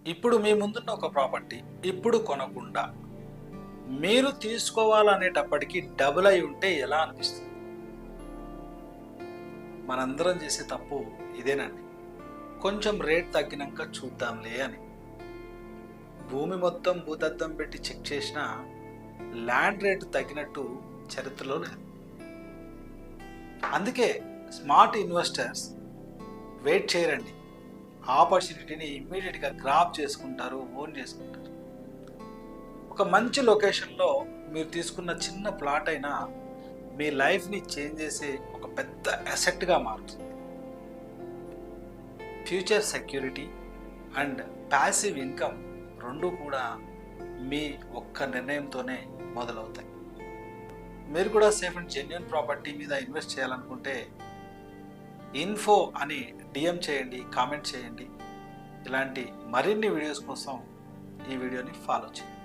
ఇప్పుడు మీ ముందున్న ఒక ప్రాపర్టీ ఇప్పుడు కొనకుండా మీరు తీసుకోవాలనేటప్పటికీ డబుల్ అయి ఉంటే ఎలా అనిపిస్తుంది? మనందరం చేసే తప్పు ఇదేనండి. కొంచెం రేట్ తగ్గినాక చూద్దాంలే అని. భూమి మొత్తం భూతద్దం పెట్టి చెక్ చేసినా ల్యాండ్ రేటు తగ్గినట్టు చరిత్రలో లేదు. అందుకే స్మార్ట్ ఇన్వెస్టర్స్ వెయిట్ చేయరండి. ఆపర్చునిటీని ఇమ్మీడియట్గా గ్రాప్ చేసుకుంటారు, ఓన్ చేసుకుంటారు. ఒక మంచి లొకేషన్లో మీరు తీసుకున్న చిన్న ప్లాట్ అయినా మీ లైఫ్ని చేంజ్ చేసే ఒక పెద్ద అసెట్గా మారుతుంది. Future security and passive income రెండు కూడా మీ ఒక్క నిర్ణయంతోనే మొదలవుతాయి. మీరు కూడా సేఫ్ అండ్ జెన్యూన్ ప్రాపర్టీ మీద ఇన్వెస్ట్ చేయాలనుకుంటే ఇన్ఫో అని డిఎం చేయండి, కామెంట్ చేయండి. ఇలాంటి మరిన్ని వీడియోస్ కోసం ఈ వీడియోని ఫాలో చేయండి.